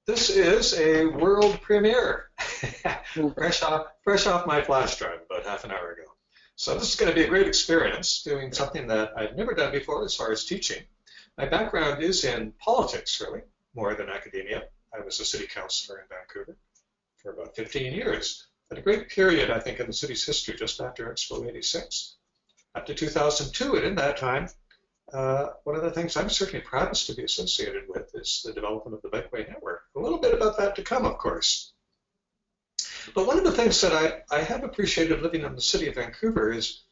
This is a world premiere, fresh off my flash drive about half an hour ago. So this is going to be a great experience doing something that I've never done before as far as teaching. My background is in politics, really, more than academia. I was a city councillor in Vancouver for about 15 years. At a great period, I think, in the city's history, just after Expo 86, up to 2002. And in that time, one of the things I'm certainly proudest to be associated with is the development of the Bikeway network. A little bit about that to come, of course. But one of the things that I have appreciated living in the city of Vancouver is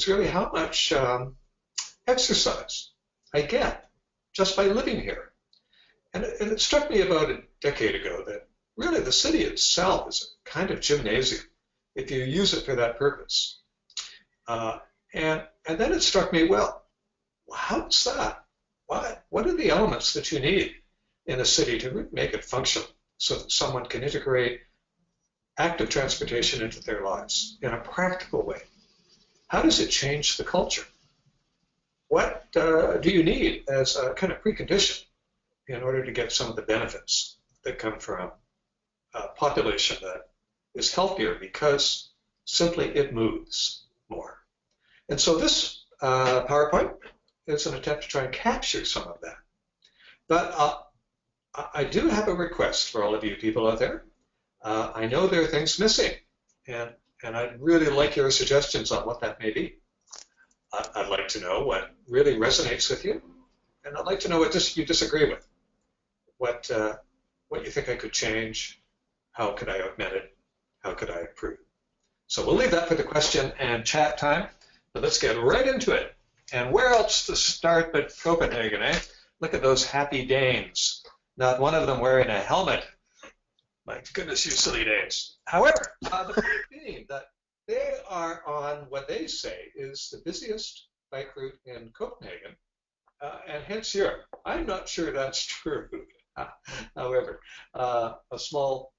really how much exercise I get just by living here. And it struck me about a decade ago that really the city itself is a kind of gymnasium if you use it for that purpose. And then it struck me, well, how is that? What are the elements that you need in a city to make it function so that someone can integrate active transportation into their lives in a practical way? How does it change the culture? What do you need as a kind of precondition in order to get some of the benefits that come from a population that is healthier because simply it moves more? And so this PowerPoint is an attempt to try and capture some of that. But I do have a request for all of you people out there. I know there are things missing, and I'd really like your suggestions on what that may be. I'd like to know what really resonates with you, and I'd like to know what you disagree with. What you think I could change, how could I augment it, how could I improve? So we'll leave that for the question and chat time, but let's get right into it. And where else to start but Copenhagen, eh? Look at those happy Danes. Not one of them wearing a helmet. My goodness, you silly Danes. However, the point being that they are on what they say is the busiest bike route in Copenhagen, and hence Europe. I'm not sure that's true. However, a small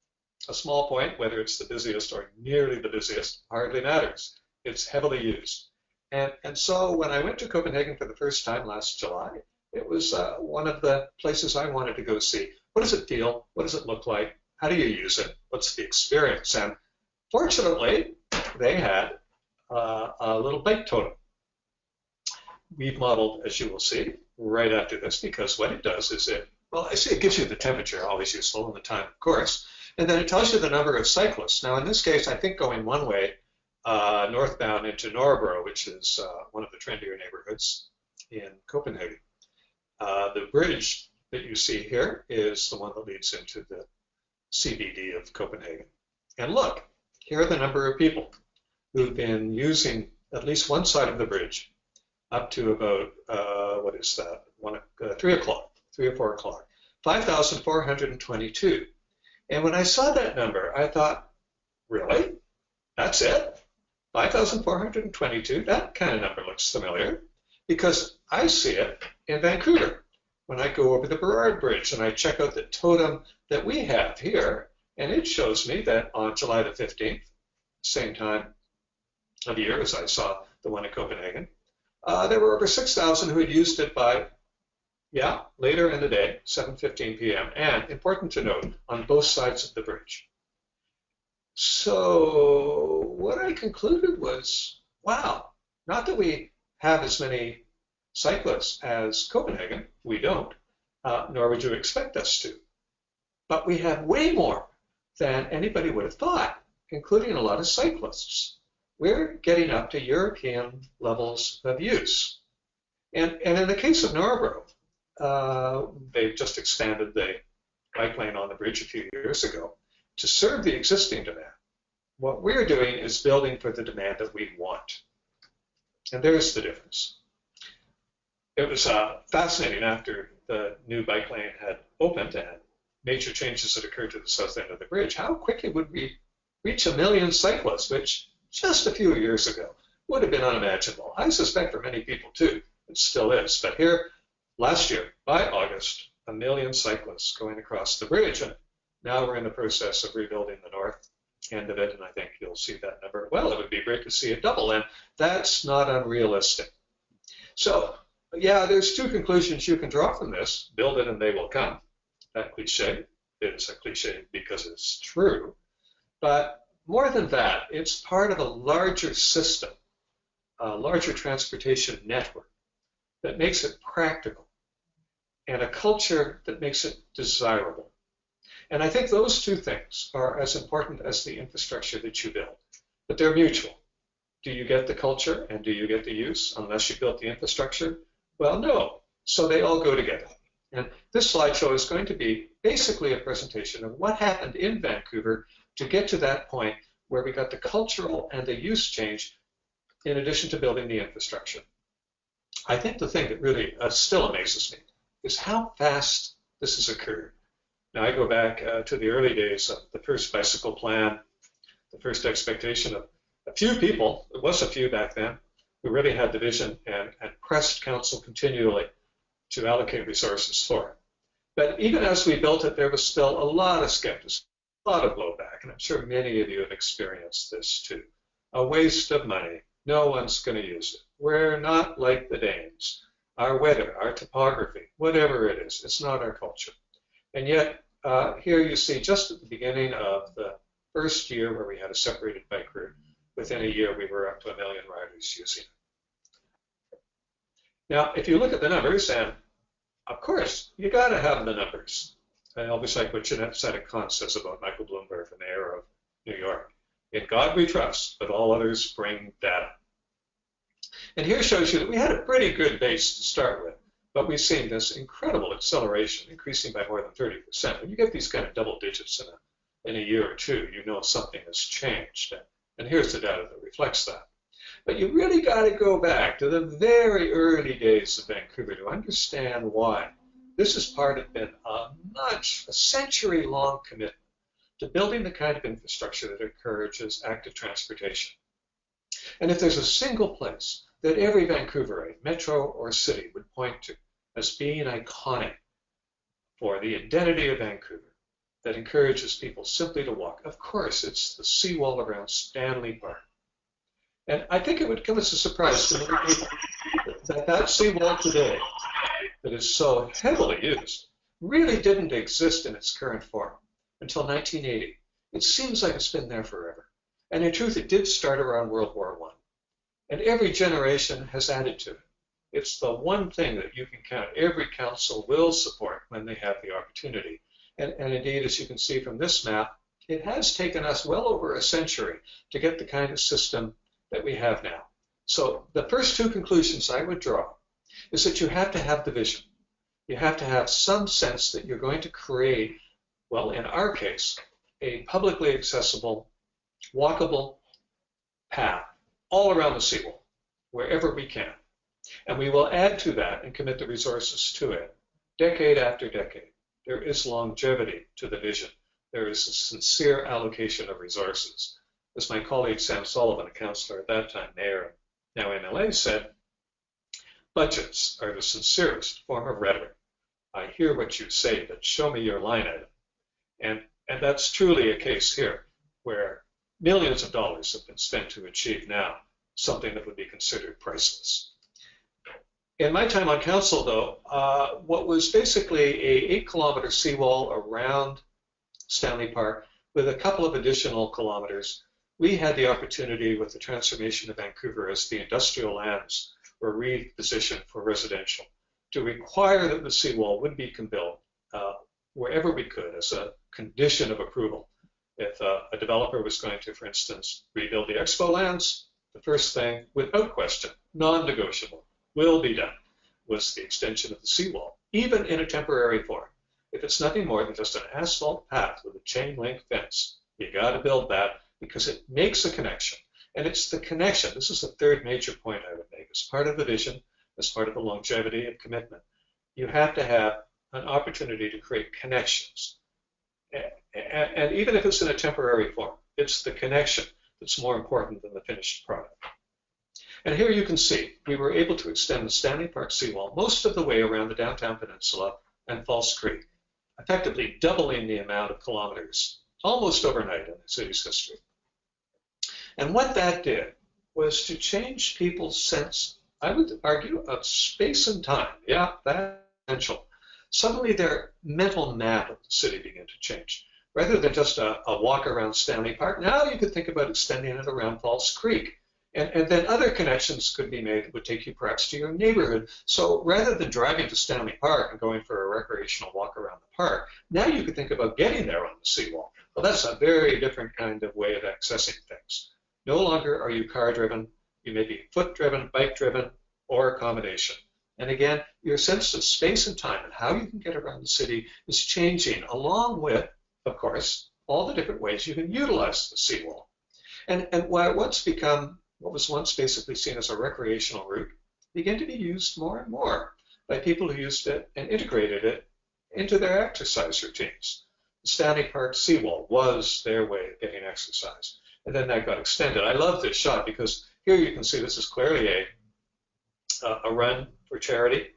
point, whether it's the busiest or nearly the busiest, hardly matters. It's heavily used. And so when I went to Copenhagen for the first time last July, it was one of the places I wanted to go see. What does it feel? What does it look like? How do you use it? What's the experience? And fortunately, they had a little bike totem. We've modeled, as you will see, right after this, because what it does is it gives you the temperature, always useful, and the time, of course. And then it tells you the number of cyclists. Now, in this case, I think going one way, northbound into Nørrebro, which is one of the trendier neighborhoods in Copenhagen. The bridge that you see here is the one that leads into the CBD of Copenhagen. And look, here are the number of people who've been using at least one side of the bridge up to about, 3 or 4 o'clock, 5,422. And when I saw that number, I thought, really? That's it? 5,422, that kind of number looks familiar because I see it in Vancouver when I go over the Burrard Bridge and I check out the totem that we have here, and it shows me that on July the 15th, same time of year as I saw the one in Copenhagen, there were over 6,000 who had used it by, later in the day, 7:15 p.m., and important to note, on both sides of the bridge. So what I concluded was, wow, not that we have as many cyclists as Copenhagen, we don't, nor would you expect us to, but we have way more than anybody would have thought, including a lot of cyclists. We're getting up to European levels of use. And in the case of Nørrebro, they've just expanded the bike lane on the bridge a few years ago to serve the existing demand. What we're doing is building for the demand that we want. And there's the difference. It was fascinating after the new bike lane had opened and major changes had occurred to the south end of the bridge. How quickly would we reach 1 million cyclists, which just a few years ago would have been unimaginable. I suspect for many people too, it still is. But here, last year, by August, 1 million cyclists going across the bridge. And now we're in the process of rebuilding the north end of it, and I think you'll see that number. Well, it would be great to see it double, and that's not unrealistic. So, yeah, there's two conclusions you can draw from this. Build it and they will come, that cliche. is a cliche because it's true, but more than that, it's part of a larger system, a larger transportation network that makes it practical and a culture that makes it desirable. And I think those two things are as important as the infrastructure that you build, but they're mutual. Do you get the culture and do you get the use unless you built the infrastructure? Well, no. So they all go together. And this slideshow is going to be basically a presentation of what happened in Vancouver to get to that point where we got the cultural and the use change in addition to building the infrastructure. I think the thing that really still amazes me is how fast this has occurred. Now, I go back to the early days of the first bicycle plan, the first expectation of a few people, it was a few back then, who really had the vision and pressed council continually to allocate resources for it. But even as we built it, there was still a lot of skepticism, a lot of blowback, and I'm sure many of you have experienced this too. A waste of money. No one's going to use it. We're not like the Danes. Our weather, our topography, whatever it is, it's not our culture. And yet, here you see just at the beginning of the first year where we had a separated bike route, within a year we were up to 1 million riders using it. Now, if you look at the numbers, and of course, you got to have the numbers. I always like what Jeanette Sedek says about Michael Bloomberg, the mayor of New York. In God we trust, but all others bring data. And here shows you that we had a pretty good base to start with, but we've seen this incredible acceleration, increasing by more than 30%. When you get these kind of double digits in a year or two, you know something has changed. And here's the data that reflects that. But you really got to go back to the very early days of Vancouver to understand why. This has been a century-long commitment to building the kind of infrastructure that encourages active transportation. And if there's a single place that every Vancouverite, metro or city, would point to as being iconic for the identity of Vancouver, that encourages people simply to walk, of course, it's the seawall around Stanley Park. And I think it would come as a surprise to many people that seawall today, that is so heavily used, really didn't exist in its current form until 1980. It seems like it's been there forever. And in truth, it did start around World War I. And every generation has added to it. It's the one thing that you can count. Every council will support when they have the opportunity. And indeed, as you can see from this map, it has taken us well over a century to get the kind of system that we have now. So the first two conclusions I would draw is that you have to have the vision. You have to have some sense that you're going to create, well, in our case, a publicly accessible, walkable path all around the seawall, wherever we can. And we will add to that and commit the resources to it, decade after decade. There is longevity to the vision. There is a sincere allocation of resources. As my colleague Sam Sullivan, a councillor at that time, mayor, now MLA, said, budgets are the sincerest form of rhetoric. I hear what you say, but show me your line item. And that's truly a case here, where millions of dollars have been spent to achieve now something that would be considered priceless. In my time on council, though, what was basically a 8-kilometer seawall around Stanley Park with a couple of additional kilometers, we had the opportunity with the transformation of Vancouver as the industrial lands were repositioned for residential to require that the seawall would be built wherever we could as a condition of approval. If a developer was going to, for instance, rebuild the expo lands, the first thing, without question, non-negotiable, will be done, was the extension of the seawall, even in a temporary form. If it's nothing more than just an asphalt path with a chain link fence, you got to build that because it makes a connection. And it's the connection. This is the third major point I would make. As part of the vision, as part of the longevity and commitment, you have to have an opportunity to create connections. And even if it's in a temporary form, it's the connection that's more important than the finished product. And here you can see, we were able to extend the Stanley Park seawall most of the way around the downtown peninsula and False Creek, effectively doubling the amount of kilometers almost overnight in the city's history. And what that did was to change people's sense, I would argue, of space and time. Yeah, that's essential. suddenly their mental map of the city began to change. Rather than just a walk around Stanley Park, now you could think about extending it around False Creek. And then other connections could be made that would take you perhaps to your neighborhood. So rather than driving to Stanley Park and going for a recreational walk around the park, now you could think about getting there on the seawall. Well, that's a very different kind of way of accessing things. No longer are you car-driven. You may be foot-driven, bike-driven, or a combination. And again, your sense of space and time and how you can get around the city is changing, along with, of course, all the different ways you can utilize the seawall. And what was once basically seen as a recreational route began to be used more and more by people who used it and integrated it into their exercise routines. The Stanley Park seawall was their way of getting exercise. And then that got extended. I love this shot because here you can see this is clearly a run for charity,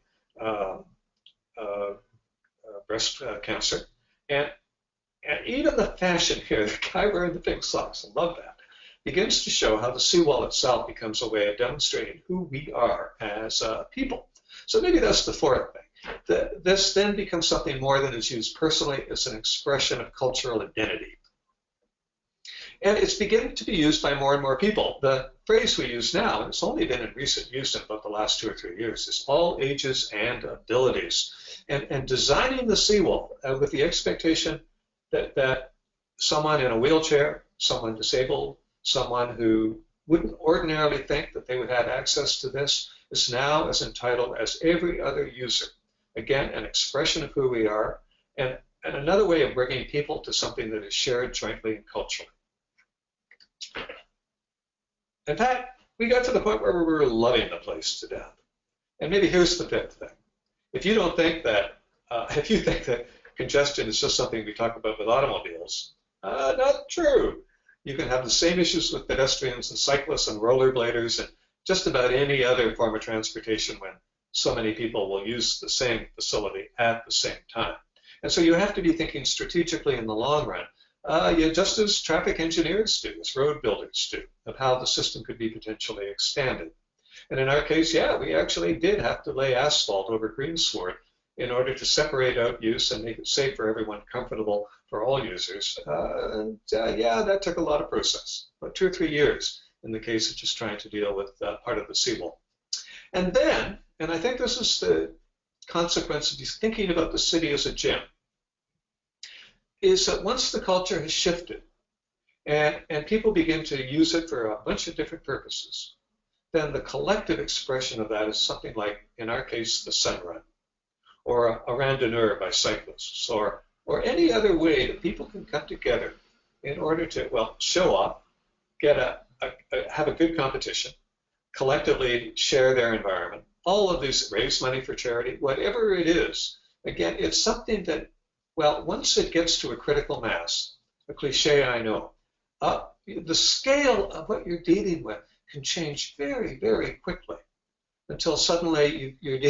breast cancer. And even the fashion here, the guy wearing the pink socks, I love that, begins to show how the seawall itself becomes a way of demonstrating who we are as people. So maybe that's the fourth thing. This then becomes something more than is used personally. It's an expression of cultural identity. And it's beginning to be used by more and more people. The phrase we use now, and it's only been in recent use in about the last 2 or 3 years, is all ages and abilities. And designing the seawall with the expectation that someone in a wheelchair, someone disabled, someone who wouldn't ordinarily think that they would have access to this is now as entitled as every other user. Again, an expression of who we are, and another way of bringing people to something that is shared jointly and culturally. In fact, we got to the point where we were loving the place to death. And maybe here's the fifth thing. If you think that congestion is just something we talk about with automobiles, not true. You can have the same issues with pedestrians and cyclists and rollerbladers and just about any other form of transportation when so many people will use the same facility at the same time. And so you have to be thinking strategically in the long run, just as traffic engineers do, as road builders do, of how the system could be potentially expanded. And in our case, yeah, we actually did have to lay asphalt over greensward in order to separate out use and make it safe for everyone, comfortable for all users. Yeah, that took a lot of process, about 2 or 3 years in the case of just trying to deal with part of the seawall. And then, and I think this is the consequence of thinking about the city as a gym, is that once the culture has shifted and people begin to use it for a bunch of different purposes, then the collective expression of that is something like, in our case, the sun run, or a randonneur by cyclists, or any other way that people can come together in order to, well, show up, have a good competition, collectively share their environment. All of these, raise money for charity, whatever it is. Again, it's something that, well, once it gets to a critical mass, a cliche I know, the scale of what you're dealing with can change very, very quickly until suddenly you've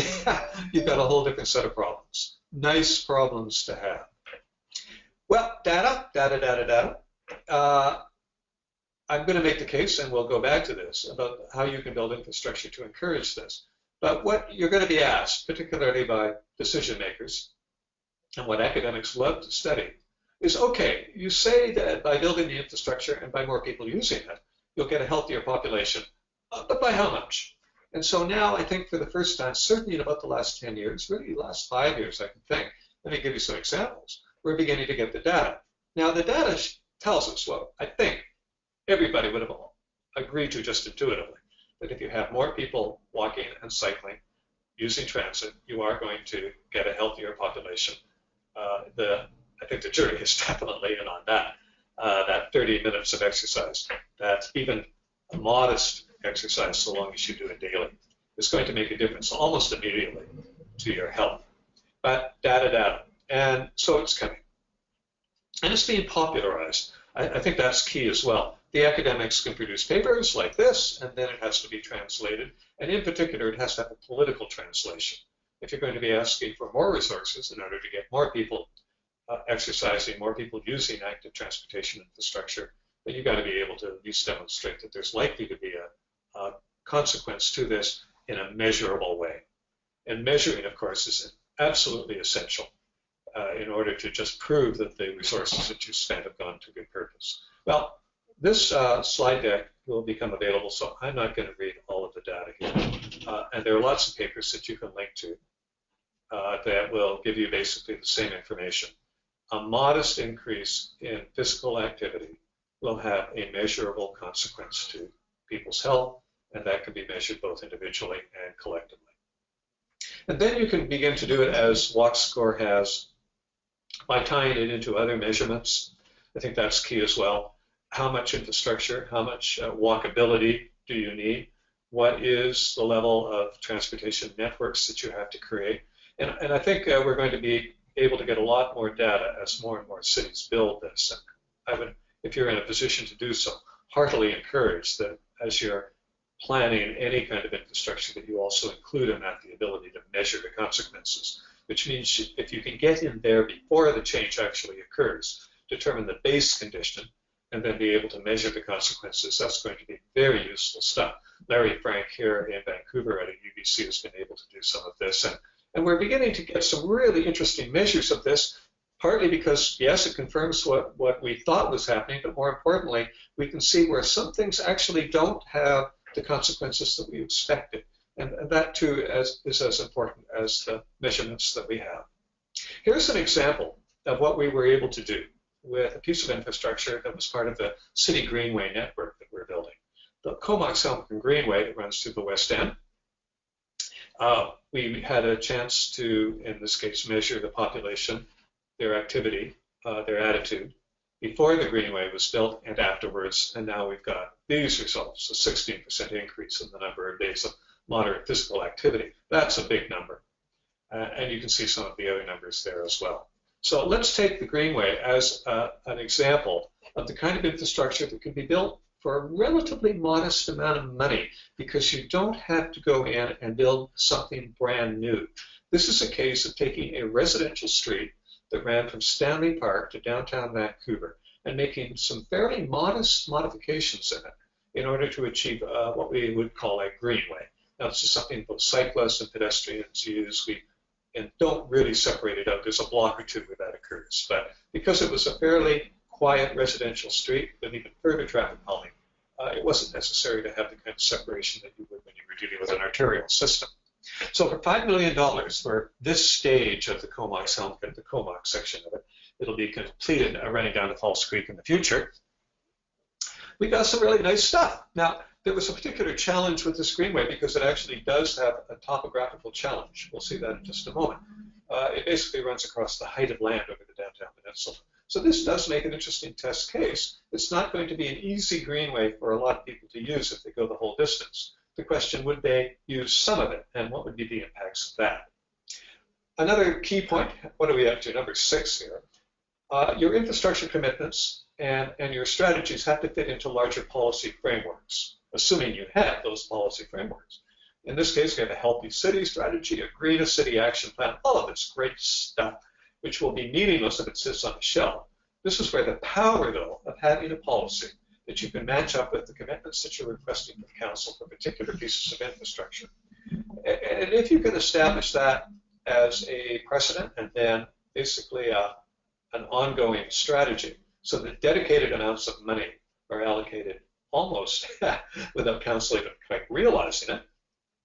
got a whole different set of problems. Nice problems to have. Well, data. I'm going to make the case, and we'll go back to this, about how you can build infrastructure to encourage this. But what you're going to be asked, particularly by decision makers, and what academics love to study, is, okay, you say that by building the infrastructure and by more people using it, you'll get a healthier population, but by how much? And so now I think for the first time, certainly in about the last 10 years, really the last 5 years I can think, let me give you some examples, we're beginning to get the data. Now the data tells us, well, I think everybody would have agreed to just intuitively, that if you have more people walking and cycling, using transit, you are going to get a healthier population. I think the jury is definitely in on that. That 30 minutes of exercise, that even a modest exercise, so long as you do it daily, is going to make a difference almost immediately to your health. But data. And so it's coming. And it's being popularized. I think that's key as well. The academics can produce papers like this, and then it has to be translated. And in particular, it has to have a political translation. If you're going to be asking for more resources in order to get more people exercising, more people using active transportation infrastructure, then you've got to be able to at least demonstrate that there's likely to be a consequence to this in a measurable way. And measuring, of course, is absolutely essential in order to just prove that the resources that you spent have gone to good purpose. Well, this slide deck will become available, so I'm not going to read all of the data here. And there are lots of papers that you can link to that will give you basically the same information. A modest increase in physical activity will have a measurable consequence to people's health, and that can be measured both individually and collectively. And then you can begin to do it as Walk Score has by tying it into other measurements. I think that's key as well. How much infrastructure, how much walkability do you need? What is the level of transportation networks that you have to create? And I think we're going to be able to get a lot more data as more and more cities build this. And I would, if you're in a position to do so, heartily encourage that as you're planning any kind of infrastructure that you also include in that the ability to measure the consequences, which means if you can get in there before the change actually occurs, determine the base condition, and then be able to measure the consequences, that's going to be very useful stuff. Larry Frank here in Vancouver at UBC has been able to do some of this, and we're beginning to get some really interesting measures of this, partly because, yes, it confirms what we thought was happening, but more importantly, we can see where some things actually don't have the consequences that we expected. And that, too, is as important as the measurements that we have. Here's an example of what we were able to do with a piece of infrastructure that was part of the city greenway network that we're building. The Comox-Helmcken Greenway that runs through the West End. We had a chance to, in this case, measure the population, their activity, their attitude, before the greenway was built and afterwards, and now we've got these results, a 16% increase in the number of days of moderate physical activity. That's a big number. And you can see some of the other numbers there as well. So let's take the greenway as an example of the kind of infrastructure that can be built for a relatively modest amount of money, because you don't have to go in and build something brand new. This is a case of taking a residential street that ran from Stanley Park to downtown Vancouver and making some fairly modest modifications in it in order to achieve what we would call a greenway. Now, this is something both cyclists and pedestrians use. And don't really separate it out. There's a block or two where that occurs. But because it was a fairly quiet residential street with even further traffic calming, it wasn't necessary to have the kind of separation that you would when you were dealing with an arterial system. So for $5 million for this stage of the Comox-Helmcken, the Comox section of it, it'll be completed running down to False Creek in the future. We got some really nice stuff. Now, there was a particular challenge with this greenway because it actually does have a topographical challenge. We'll see that in just a moment. It basically runs across the height of land over the downtown peninsula. So this does make an interesting test case. It's not going to be an easy greenway for a lot of people to use if they go the whole distance. The question, would they use some of it, and what would be the impacts of that? Another key point, what are we up to, number 6 here? Your infrastructure commitments and your strategies have to fit into larger policy frameworks, assuming you have those policy frameworks. In this case, we have a healthy city strategy, a green city action plan, all of this great stuff, which will be meaningless if it sits on the shelf. This is where the power, though, of having a policy that you can match up with the commitments that you're requesting from council for particular pieces of infrastructure. And if you can establish that as a precedent and then basically an ongoing strategy, so that dedicated amounts of money are allocated almost without council even quite realizing it.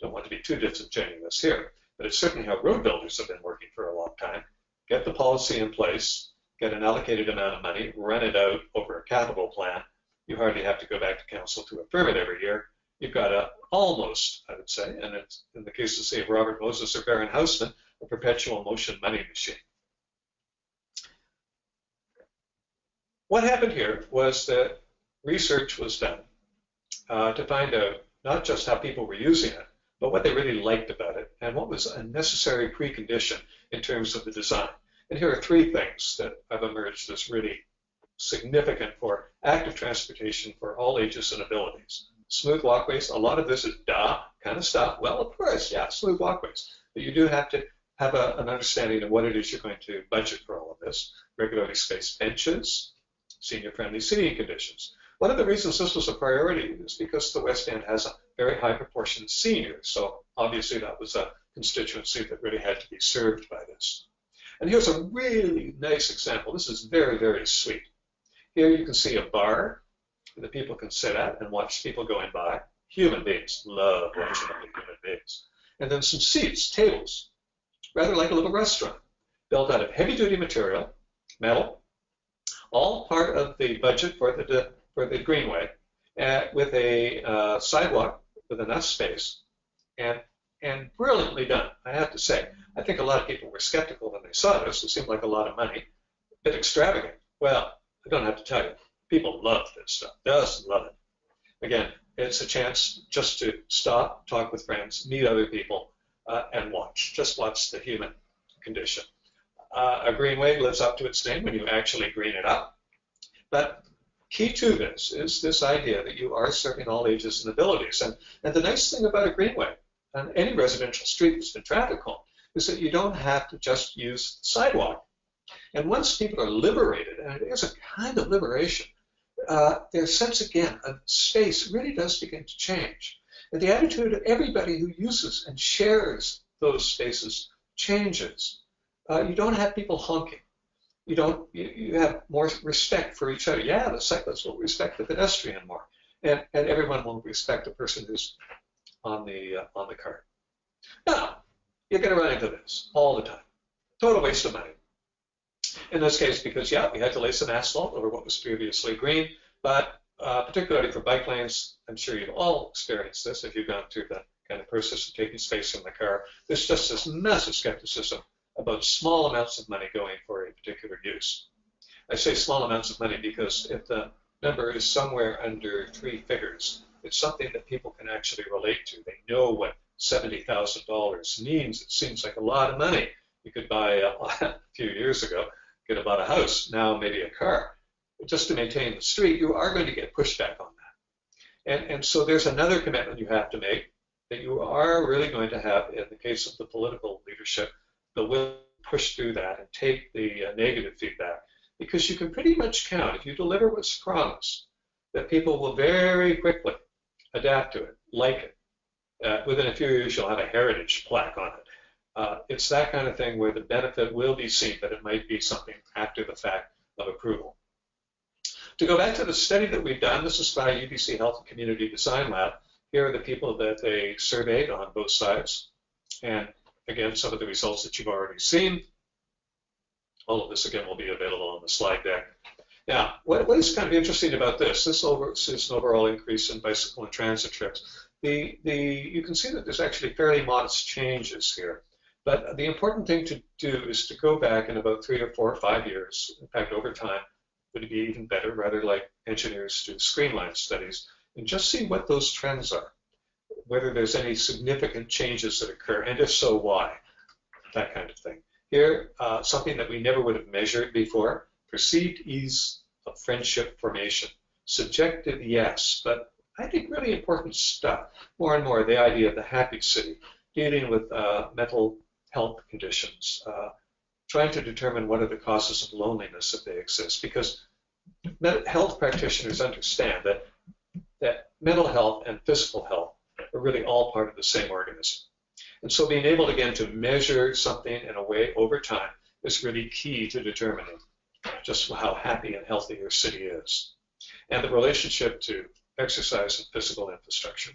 Don't want to be too disingenuous here, but it's certainly how road builders have been working for a long time. Get the policy in place, get an allocated amount of money, run it out over a capital plan. You hardly have to go back to council to affirm it every year. You've got almost, I would say, and it's in the case of, say, Robert Moses or Baron Haussmann, a perpetual motion money machine. What happened here was that research was done to find out not just how people were using it, but what they really liked about it and what was a necessary precondition in terms of the design. And here are 3 things that have emerged as really significant for active transportation for all ages and abilities. Smooth walkways, a lot of this is kind of stuff. Well, of course, yeah, smooth walkways. But you do have to have an understanding of what it is you're going to budget for all of this. Regularly spaced benches, senior-friendly seating conditions. One of the reasons this was a priority is because the West End has a very high proportion of seniors. So obviously that was a constituency that really had to be served by this. And here's a really nice example. This is very, very sweet. Here you can see a bar that people can sit at and watch people going by. Human beings love watching other human beings. And then some seats, tables, rather like a little restaurant, built out of heavy-duty material, metal, all part of the budget for the greenway, with a sidewalk with enough space, and brilliantly done, I have to say. I think a lot of people were skeptical when they saw this. It seemed like a lot of money, a bit extravagant. Well, I don't have to tell you, people love this stuff, just love it. Again, it's a chance just to stop, talk with friends, meet other people, and watch. Just watch the human condition. A greenway lives up to its name when you actually green it up. But key to this is this idea that you are serving all ages and abilities. And the nice thing about a greenway on any residential street that's been traffic calmed is that you don't have to just use the sidewalk. And once people are liberated, and it is a kind of liberation, their sense again of space really does begin to change. And the attitude of everybody who uses and shares those spaces changes. You don't have people honking. You have more respect for each other. Yeah, the cyclists will respect the pedestrian more, and everyone will respect the person who's on the cart. Now, you're going to run into this all the time. Total waste of money. In this case, because yeah, we had to lay some asphalt over what was previously green, but particularly for bike lanes, I'm sure you've all experienced this if you've gone through the kind of process of taking space in the car. There's just this massive skepticism about small amounts of money going for a particular use. I say small amounts of money because if the number is somewhere under 3 figures, it's something that people can actually relate to. They know what $70,000 means. It seems like a lot of money. You could buy, a few years ago, could have bought a house, now maybe a car. But just to maintain the street, you are going to get pushback on that. And so there's another commitment you have to make, that you are really going to have, in the case of the political leadership, the will to push through that and take the negative feedback, because you can pretty much count, if you deliver what's promised, that people will very quickly adapt to it, like it. Within a few years, you'll have a heritage plaque on it. It's that kind of thing where the benefit will be seen, but it might be something after the fact of approval. To go back to the study that we've done, this is by UBC Health and Community Design Lab. Here are the people that they surveyed on both sides. And again, some of the results that you've already seen. All of this, again, will be available on the slide deck. Now, what is kind of interesting about this? This is an overall increase in bicycle and transit trips. You can see that there's actually fairly modest changes here. But the important thing to do is to go back in about 3 or 4 or 5 years. In fact, over time, would it be even better, rather like engineers do screenline studies, and just see what those trends are, whether there's any significant changes that occur, and if so, why, that kind of thing. Here, something that we never would have measured before, perceived ease of friendship formation. Subjective, yes, but I think really important stuff. More and more, the idea of the happy city, dealing with mental health conditions, trying to determine what are the causes of loneliness if they exist, because health practitioners understand that mental health and physical health are really all part of the same organism. And so being able, again, to measure something in a way over time is really key to determining just how happy and healthy your city is, and the relationship to exercise and physical infrastructure.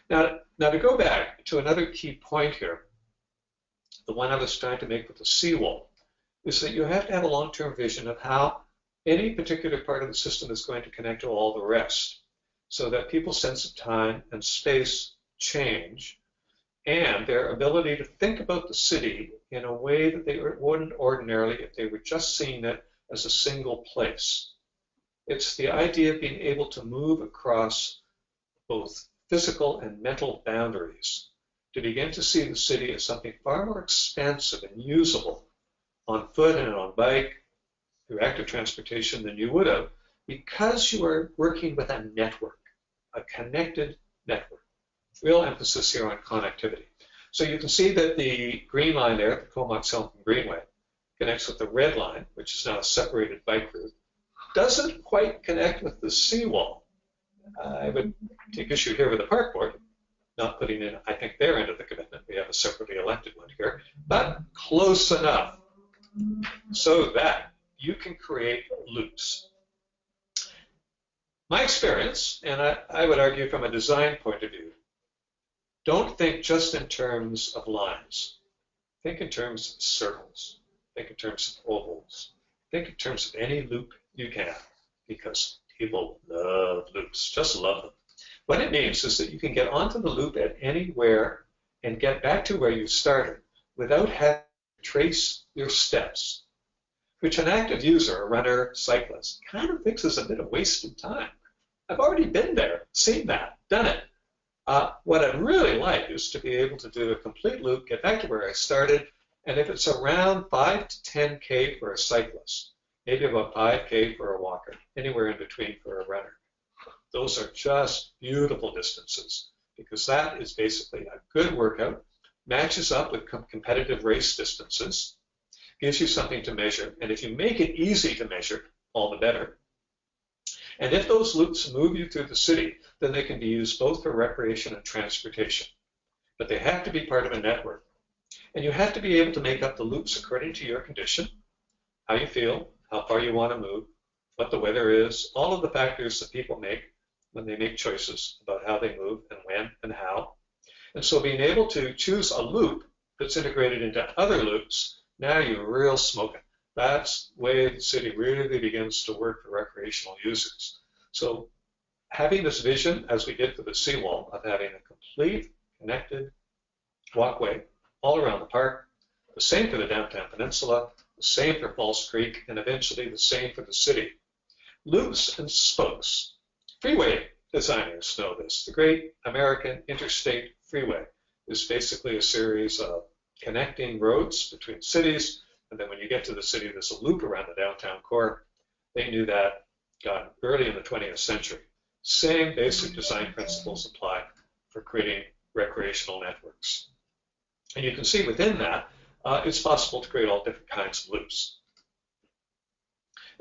Now to go back to another key point here, the one I was trying to make with the seawall, is that you have to have a long-term vision of how any particular part of the system is going to connect to all the rest, so that people's sense of time and space change, and their ability to think about the city in a way that they wouldn't ordinarily if they were just seeing it as a single place. It's the idea of being able to move across both physical and mental boundaries to begin to see the city as something far more expansive and usable on foot and on bike, through active transportation than you would have, because you are working with a network, a connected network. Real emphasis here on connectivity. So you can see that the green line there, the Comox-Hilton Greenway, connects with the red line, which is now a separated bike route, doesn't quite connect with the seawall. I would take issue here with the park board, not putting in, I think, their end of the commitment. We have a separately elected one here, but close enough so that you can create loops. My experience, and I would argue from a design point of view, don't think just in terms of lines. Think in terms of circles. Think in terms of ovals. Think in terms of any loop you can, because people love loops, just love them. What it means is that you can get onto the loop at anywhere and get back to where you started without having to trace your steps, which an active user, a runner, cyclist, kind of thinks is a bit of wasted time. I've already been there, seen that, done it. What I'd really like is to be able to do a complete loop, get back to where I started, and if it's around 5 to 10K for a cyclist, maybe about 5K for a walker, anywhere in between for a runner. Those are just beautiful distances because that is basically a good workout, matches up with competitive race distances, gives you something to measure, and if you make it easy to measure, all the better. And if those loops move you through the city, then they can be used both for recreation and transportation. But they have to be part of a network. And you have to be able to make up the loops according to your condition, how you feel, how far you want to move, what the weather is, all of the factors that people make when they make choices about how they move and when and how. And so being able to choose a loop that's integrated into other loops, now you're real smoking. That's the way the city really begins to work for recreational users. So having this vision, as we did for the seawall, of having a complete connected walkway all around the park, the same for the downtown peninsula, the same for False Creek, and eventually the same for the city. Loops and spokes. Freeway designers know this. The Great American Interstate Freeway is basically a series of connecting roads between cities. And then when you get to the city, there's a loop around the downtown core. They knew that early in the 20th century. Same basic design principles apply for creating recreational networks. And you can see within that, it's possible to create all different kinds of loops.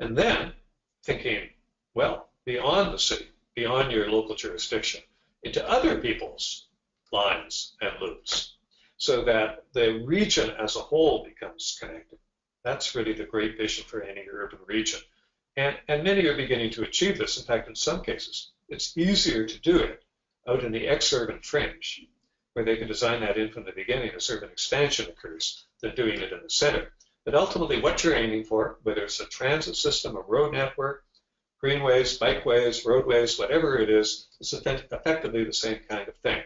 And then thinking, well, beyond the city, beyond your local jurisdiction, into other people's lines and loops, so that the region as a whole becomes connected. That's really the great vision for any urban region. And many are beginning to achieve this. In fact, in some cases, it's easier to do it out in the ex-urban fringe, where they can design that in from the beginning as urban expansion occurs, than doing it in the center. But ultimately, what you're aiming for, whether it's a transit system, a road network, greenways, bikeways, roadways, whatever it is effectively the same kind of thing.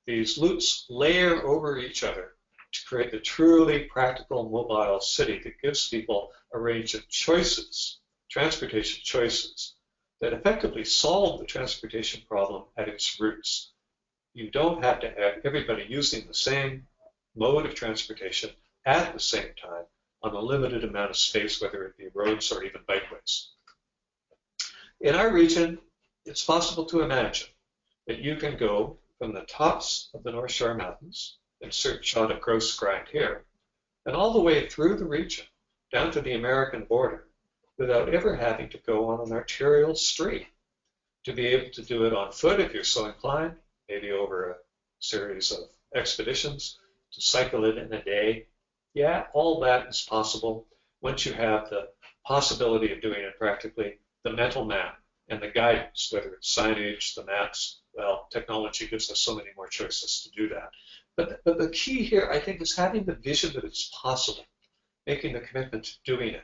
These loops layer over each other to create the truly practical mobile city that gives people a range of choices, transportation choices, that effectively solve the transportation problem at its roots. You don't have to have everybody using the same mode of transportation at the same time on a limited amount of space, whether it be roads or even bikeways. In our region, it's possible to imagine that you can go from the tops of the North Shore Mountains, insert shot of Gross Grind here, and all the way through the region, down to the American border, without ever having to go on an arterial street. To be able to do it on foot if you're so inclined, maybe over a series of expeditions, to cycle it in a day. Yeah, all that is possible once you have the possibility of doing it practically, the mental map and the guidance, whether it's signage, the maps. Well, technology gives us so many more choices to do that. But the key here, I think, is having the vision that it's possible, making the commitment to doing it,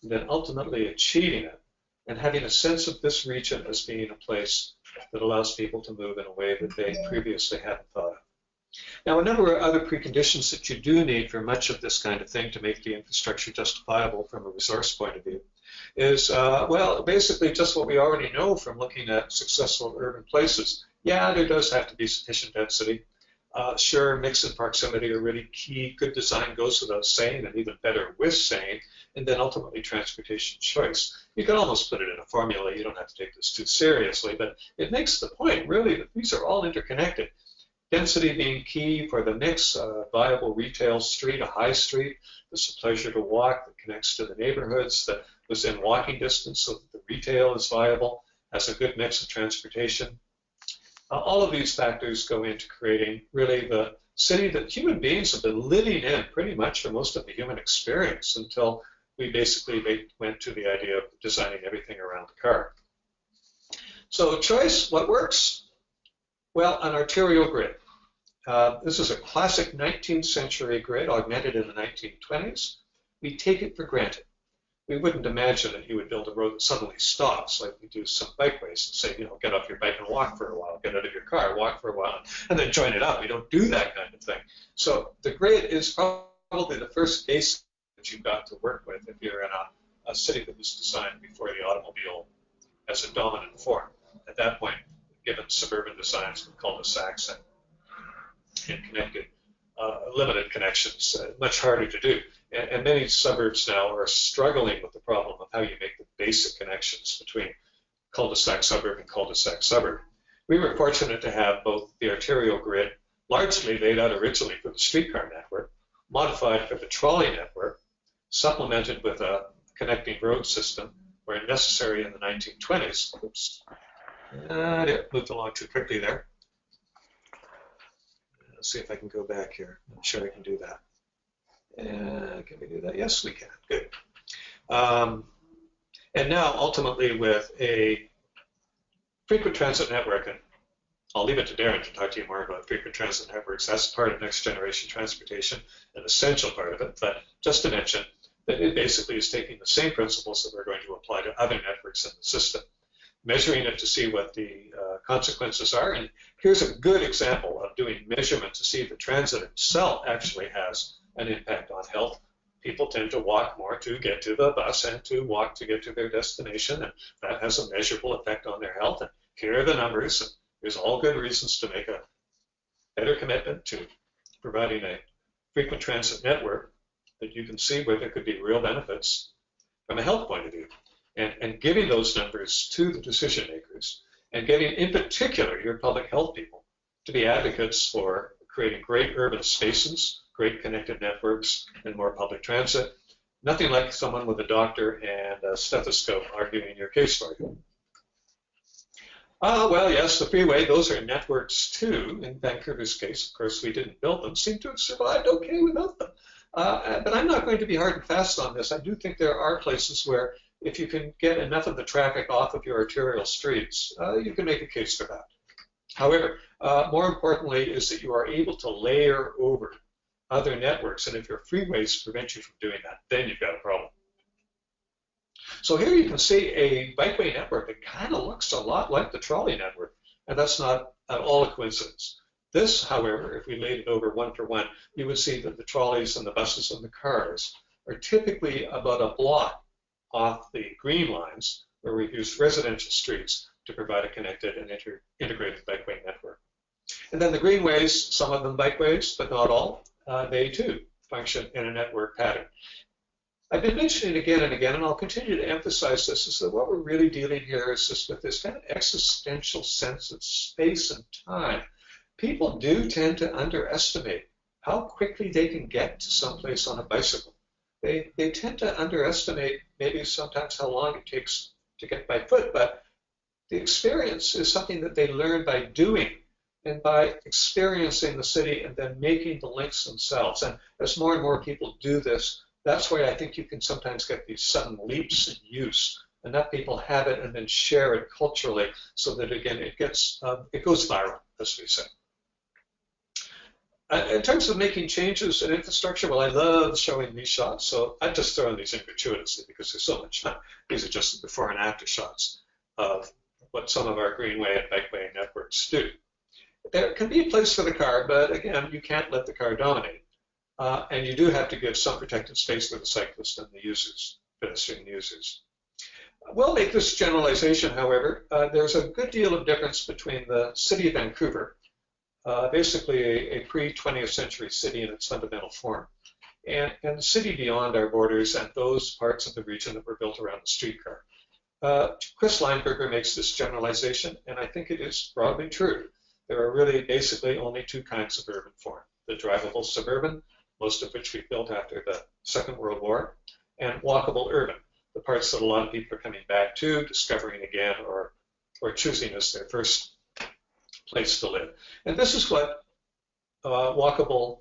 and then ultimately achieving it, and having a sense of this region as being a place that allows people to move in a way that they previously hadn't thought of. Now, a number of other preconditions that you do need for much of this kind of thing to make the infrastructure justifiable from a resource point of view is, well, basically just what we already know from looking at successful urban places. Yeah, there does have to be sufficient density. Sure, mix and proximity are really key. Good design goes without saying, and even better with saying, and then ultimately transportation choice. You can almost put it in a formula. You don't have to take this too seriously, but it makes the point, really, that these are all interconnected. Density being key for the mix, viable retail street, a high street that's a pleasure to walk, that connects to the neighborhoods, that was in walking distance so that the retail is viable, has a good mix of transportation. All of these factors go into creating really the city that human beings have been living in pretty much for most of the human experience until we basically went to the idea of designing everything around the car. So choice, what works? Well, an arterial grid. This is a classic 19th century grid augmented in the 1920s. We take it for granted. We wouldn't imagine that you would build a road that suddenly stops like we do some bikeways and say, get off your bike and walk for a while, get out of your car, walk for a while, and then join it up. We don't do that kind of thing. So the grid is probably the first base that you've got to work with if you're in a city that was designed before the automobile as a dominant form. At that point, given suburban designs with cul-de-sacs and connected, limited connections, much harder to do. And many suburbs now are struggling with the problem of how you make the basic connections between cul-de-sac suburb and cul-de-sac suburb. We were fortunate to have both the arterial grid, largely laid out originally for the streetcar network, modified for the trolley network, supplemented with a connecting road system where necessary in the 1920s. Oops. It moved along too quickly there. Let's see if I can go back here. I'm sure I can do that. Can we do that? Yes, we can. Good. And now, ultimately, with a frequent transit network, and I'll leave it to Darren to talk to you more about frequent transit networks. That's part of next generation transportation, an essential part of it. But just to mention that it basically is taking the same principles that we're going to apply to other networks in the system, measuring it to see what the consequences are. And here's a good example of doing measurement to see if the transit itself actually has an impact on health. People tend to walk more to get to the bus and to walk to get to their destination, and that has a measurable effect on their health. And here are the numbers. And there's all good reasons to make a better commitment to providing a frequent transit network that you can see where there could be real benefits from a health point of view. And giving those numbers to the decision makers, and getting, in particular, your public health people to be advocates for creating great urban spaces, great connected networks, and more public transit. Nothing like someone with a doctor and a stethoscope arguing your case for you. Well, yes, the freeway, those are networks too. In Vancouver's case, of course, we didn't build them, seem to have survived okay without them. But I'm not going to be hard and fast on this. I do think there are places where if you can get enough of the traffic off of your arterial streets, you can make a case for that. However, more importantly is that you are able to layer over other networks, and if your freeways prevent you from doing that, then you've got a problem. So here you can see a bikeway network that kind of looks a lot like the trolley network, and that's not at all a coincidence. This, however, if we laid it over one for one, you would see that the trolleys and the buses and the cars are typically about a block off the green lines, where we've used residential streets to provide a connected and integrated bikeway network. And then the greenways, some of them bikeways, but not all, they too function in a network pattern. I've been mentioning again and again, and I'll continue to emphasize this, is that what we're really dealing here is just with this kind of existential sense of space and time. People do tend to underestimate how quickly they can get to someplace on a bicycle. They tend to underestimate maybe sometimes how long it takes to get by foot, but the experience is something that they learn by doing and by experiencing the city and then making the links themselves. And as more and more people do this, that's where I think you can sometimes get these sudden leaps in use. Enough people have it and then share it culturally so that, again, it goes viral, as we say. In terms of making changes in infrastructure, well, I love showing these shots, so I've just thrown these in gratuitously because there's so much fun. These are just the before and after shots of what some of our greenway and bikeway networks do. There can be a place for the car, but again, you can't let the car dominate. And you do have to give some protected space for the cyclist and the users, pedestrian users. We'll make this generalization, however. There's a good deal of difference between the city of Vancouver, basically a pre-20th century city in its fundamental form, and the city beyond our borders and those parts of the region that were built around the streetcar. Chris Lineberger makes this generalization, and I think it is broadly true. There are really basically only two kinds of urban form: the drivable suburban, most of which we built after the Second World War, and walkable urban, the parts that a lot of people are coming back to, discovering again, or choosing as their first place to live. And this is what walkable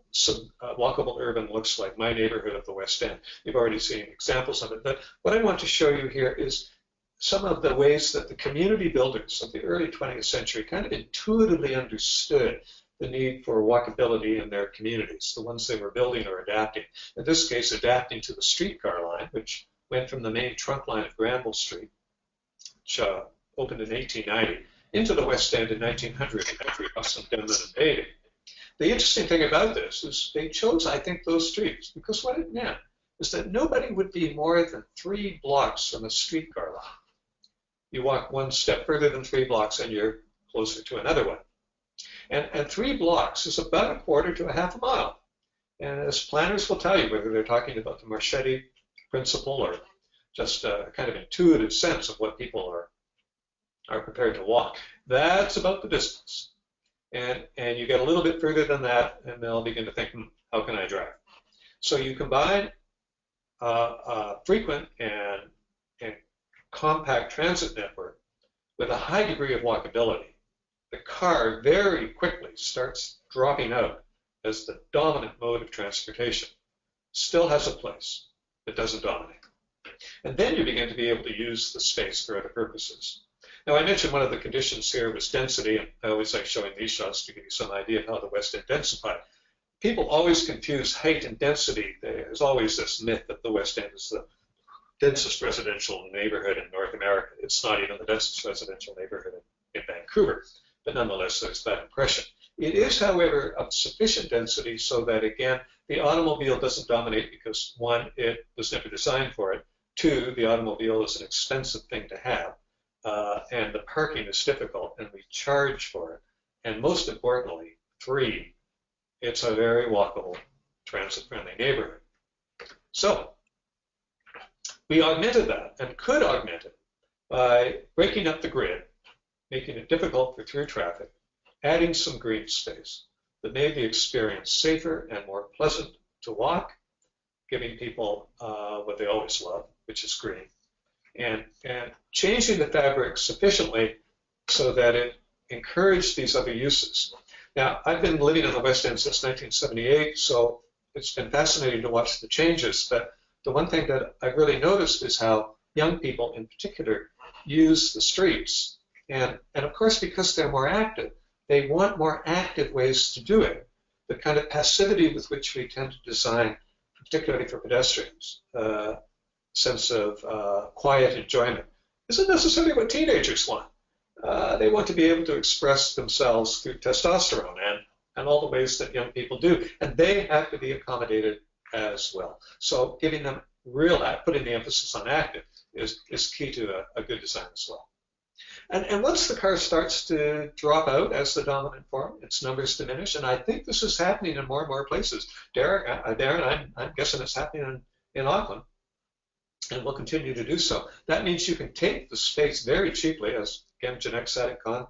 urban looks like, my neighborhood of the West End. You've already seen examples of it, but what I want to show you here is some of the ways that the community builders of the early 20th century kind of intuitively understood the need for walkability in their communities, the ones they were building or adapting. In this case, adapting to the streetcar line, which went from the main trunk line of Granville Street, which opened in 1890, into the West End in 1900 after Austin, Denman, and Beatty. The interesting thing about this is they chose, I think, those streets because what it meant is that nobody would be more than 3 blocks from a streetcar line. You walk one step further than 3 blocks and you're closer to another one. And 3 blocks is about a quarter to a half a mile. And as planners will tell you, whether they're talking about the Marchetti principle or just a kind of intuitive sense of what people are prepared to walk, that's about the distance. And you get a little bit further than that, and they'll begin to think, how can I drive? So you combine frequent and compact transit network with a high degree of walkability. The car very quickly starts dropping out as the dominant mode of transportation. Still has a place, but doesn't dominate. And then you begin to be able to use the space for other purposes. Now, I mentioned one of the conditions here was density, and I always like showing these shots to give you some idea of how the West End densified. People always confuse height and density. There's always this myth that the West End is the densest residential neighborhood in North America. It's not even the densest residential neighborhood in Vancouver, but nonetheless, there's that impression. It is, however, of sufficient density so that, again, the automobile doesn't dominate because, 1, it was never designed for it. 2, the automobile is an expensive thing to have. And the parking is difficult, and we charge for it. And most importantly, 3, it's a very walkable, transit-friendly neighborhood. So we augmented that and could augment it by breaking up the grid, making it difficult for through traffic, adding some green space that made the experience safer and more pleasant to walk, giving people what they always love, which is green. And changing the fabric sufficiently so that it encouraged these other uses. Now, I've been living in the West End since 1978, so it's been fascinating to watch the changes. But the one thing that I've really noticed is how young people in particular use the streets. And of course, because they're more active, they want more active ways to do it. The kind of passivity with which we tend to design, particularly for pedestrians, sense of quiet enjoyment, isn't necessarily what teenagers want. They want to be able to express themselves through testosterone and all the ways that young people do, and they have to be accommodated as well. So giving them putting the emphasis on active is key to a good design as well. And once the car starts to drop out as the dominant form, its numbers diminish, and I think this is happening in more and more places. Darren, I'm guessing it's happening in Auckland, and will continue to do so. That means you can take the space very cheaply, as again, Janek Sadik-Khan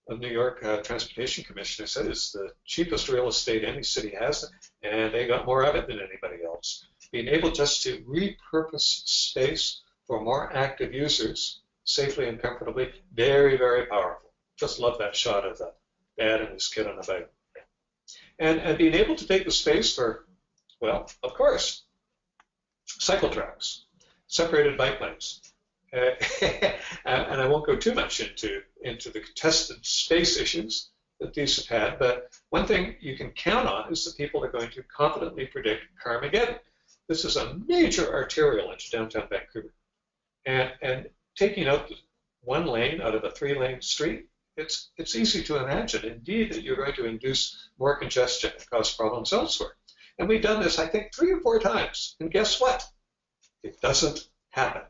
of New York Transportation Commissioner said, it's the cheapest real estate any city has, and they got more of it than anybody else. Being able just to repurpose space for more active users safely and comfortably, very, very powerful. Just love that shot of the dad and his kid on the bike. And being able to take the space for, well, of course, cycle tracks, separated bike lanes. And I won't go too much into the contested space issues that these have had, but one thing you can count on is that people are going to confidently predict Carmageddon. This is a major arterial into downtown Vancouver. And taking out 1 lane out of a 3-lane street, it's easy to imagine, indeed, that you're going to induce more congestion and cause problems elsewhere. And we've done this, I think, 3 or 4 times. And guess what? It doesn't happen.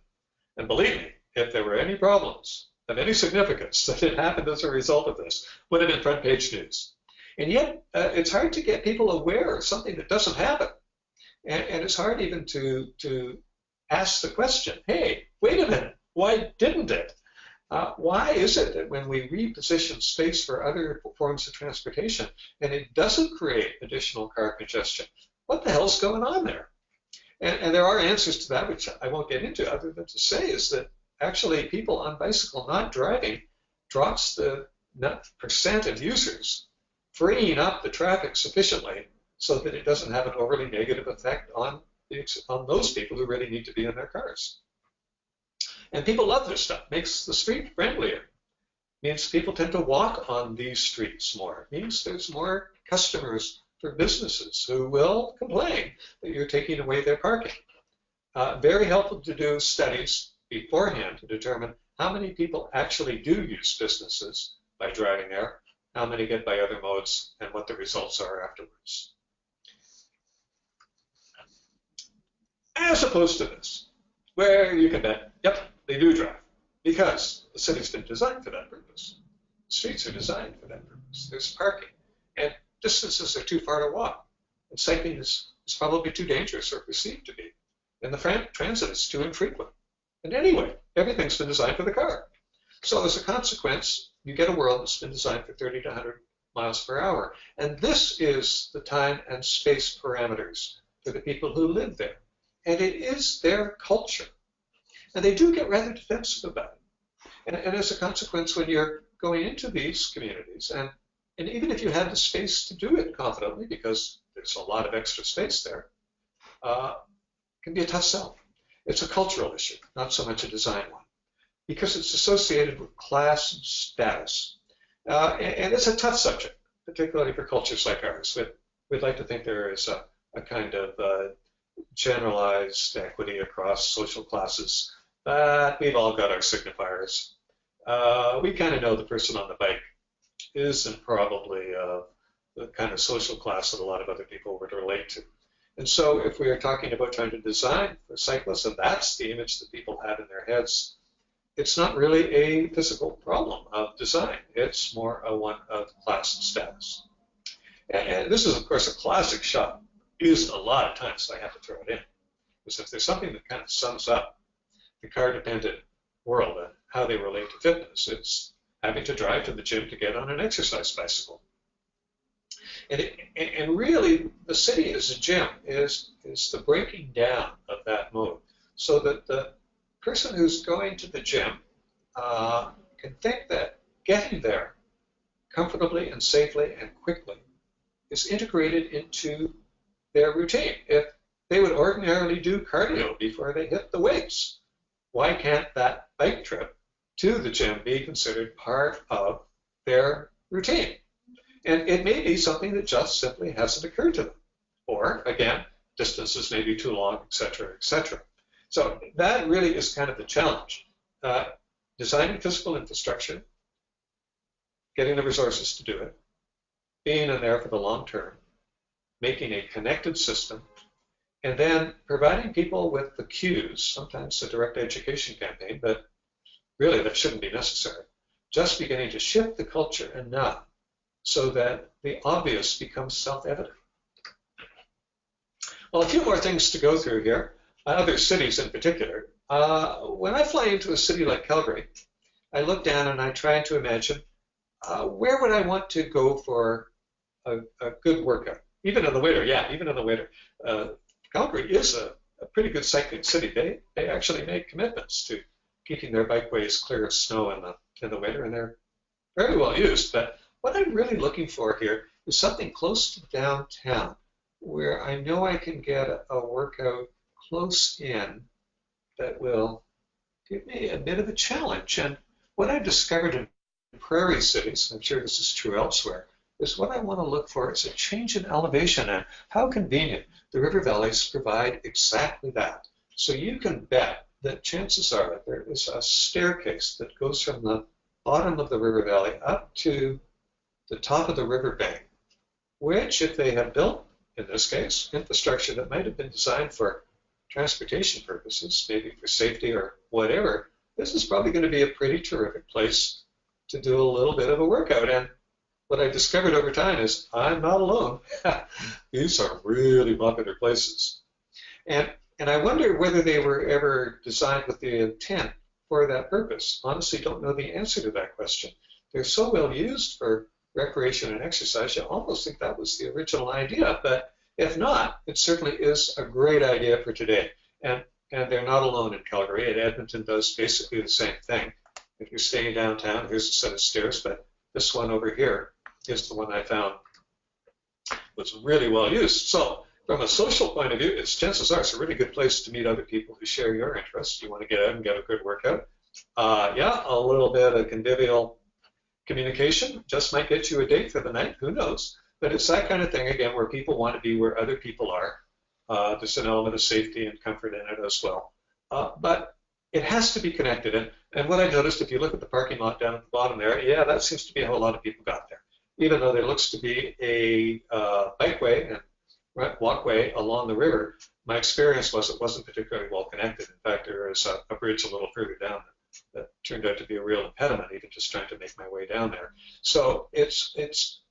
And believe me, if there were any problems of any significance that had happened as a result of this, would have been front page news. And yet, it's hard to get people aware of something that doesn't happen. And it's hard even to ask the question, hey, wait a minute, why didn't it? Why is it that when we reposition space for other forms of transportation and it doesn't create additional car congestion, what the hell's going on there? And there are answers to that, which I won't get into, other than to say is that actually people on bicycle not driving drops the percent of users freeing up the traffic sufficiently so that it doesn't have an overly negative effect on those people who really need to be in their cars. And people love this stuff. Makes the street friendlier. Means people tend to walk on these streets more. It means there's more customers for businesses who will complain that you're taking away their parking. Very helpful to do studies beforehand to determine how many people actually do use businesses by driving there, how many get by other modes, and what the results are afterwards. As opposed to this, where you can bet, yep, they do drive, because the city's been designed for that purpose. The streets are designed for that purpose. There's parking, and distances are too far to walk, and cycling is probably too dangerous or perceived to be, and the transit is too infrequent. And anyway, everything's been designed for the car. So as a consequence, you get a world that's been designed for 30 to 100 miles per hour. And this is the time and space parameters for the people who live there. And it is their culture. And they do get rather defensive about it. And as a consequence, when you're going into these communities, and even if you have the space to do it confidently, because there's a lot of extra space there, it can be a tough sell. It's a cultural issue, not so much a design one, because it's associated with class and status. And it's a tough subject, particularly for cultures like ours. We'd like to think there is a kind of generalized equity across social classes, but we've all got our signifiers. We kind of know the person on the bike isn't probably the kind of social class that a lot of other people would relate to. And so if we are talking about trying to design for cyclists, and that's the image that people have in their heads, it's not really a physical problem of design. It's more a one of class and status. And this is, of course, a classic shot used a lot of times, so I have to throw it in. Because if there's something that kind of sums up the car-dependent world and how they relate to fitness, it's having to drive to the gym to get on an exercise bicycle. And really, the city as a gym is the breaking down of that mode, so that the person who's going to the gym can think that getting there comfortably and safely and quickly is integrated into their routine. If they would ordinarily do cardio before they hit the weights, why can't that bike trip to the gym be considered part of their routine? And it may be something that just simply hasn't occurred to them. Or, again, distances may be too long, et cetera, et cetera. So that really is kind of the challenge. Designing physical infrastructure, getting the resources to do it, being in there for the long term, making a connected system, and then providing people with the cues, sometimes a direct education campaign, but really that shouldn't be necessary. Just beginning to shift the culture enough so that the obvious becomes self-evident. Well, a few more things to go through here, other cities in particular. When I fly into a city like Calgary, I look down and I try to imagine where would I want to go for a good workout, even in the winter. Yeah, even in the winter. Calgary is a pretty good cycling city. They actually make commitments to keeping their bikeways clear of snow in the winter, and they're very well used. But what I'm really looking for here is something close to downtown, where I know I can get a workout close in that will give me a bit of a challenge. And what I've discovered in prairie cities, I'm sure this is true elsewhere, is what I want to look for is a change in elevation. And how convenient the river valleys provide exactly that. So you can bet that chances are that there is a staircase that goes from the bottom of the river valley up to the top of the riverbank, which, if they have built, in this case, infrastructure that might have been designed for transportation purposes, maybe for safety or whatever, this is probably going to be a pretty terrific place to do a little bit of a workout. And what I've discovered over time is I'm not alone. These are really popular places. And I wonder whether they were ever designed with the intent for that purpose. Honestly, don't know the answer to that question. They're so well used for recreation and exercise, you almost think that was the original idea. But if not, it certainly is a great idea for today. And they're not alone in Calgary. And Edmonton does basically the same thing. If you're staying downtown, here's a set of stairs, but this one over here is the one I found was really well used. So from a social point of view, chances are it's a really good place to meet other people who share your interests. You want to get out and get a good workout. Yeah, a little bit of convivial communication just might get you a date for the night. Who knows? But it's that kind of thing, again, where people want to be where other people are. There's an element of safety and comfort in it as well. But it has to be connected. And what I noticed, if you look at the parking lot down at the bottom there, yeah, that seems to be how a lot of people got there. Even though there looks to be a bikeway and walkway along the river, my experience was it wasn't particularly well connected. In fact, there is a bridge a little further down that turned out to be a real impediment, even just trying to make my way down there. So it's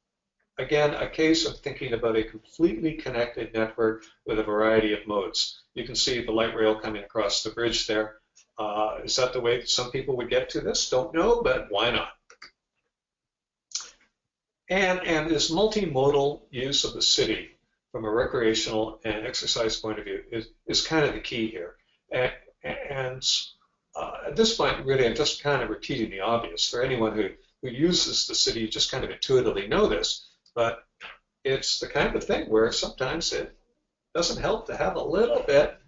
again, a case of thinking about a completely connected network with a variety of modes. You can see the light rail coming across the bridge there. Is that the way that some people would get to this? Don't know, but why not? And this multimodal use of the city from a recreational and exercise point of view is kind of the key here. And at this point, really, I'm just kind of repeating the obvious. For anyone who uses the city, you just kind of intuitively know this. But it's the kind of thing where sometimes it doesn't help to have a little bit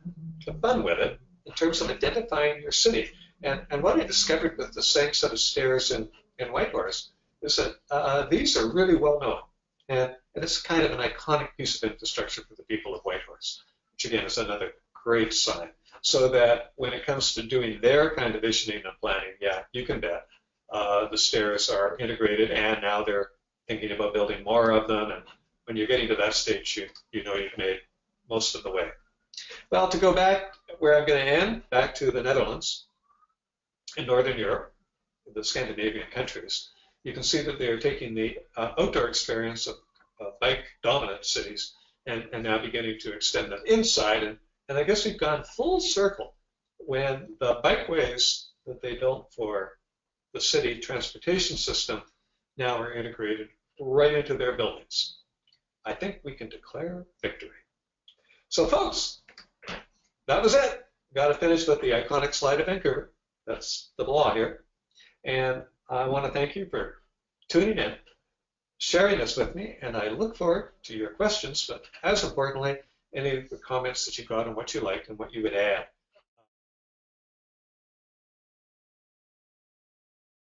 of fun with it in terms of identifying your city. And what I discovered with the same set of stairs in Whitehorse is that these are really well known. And it's kind of an iconic piece of infrastructure for the people of Whitehorse, which again is another great sign. So that when it comes to doing their kind of visioning and planning, yeah, you can bet the stairs are integrated, and now they're thinking about building more of them. And when you're getting to that stage, you know you've made most of the way. Well, to go back where I'm going to end, back to the Netherlands in Northern Europe, the Scandinavian countries, you can see that they're taking the outdoor experience of bike-dominant cities and now beginning to extend them inside. And I guess we've gone full circle when the bikeways that they built for the city transportation system now are integrated right into their buildings. I think we can declare victory. So folks, that was it. Got to finish with the iconic slide of Vancouver. That's the law here. And I want to thank you for tuning in, sharing this with me, and I look forward to your questions, but as importantly, any of the comments that you got on what you liked and what you would add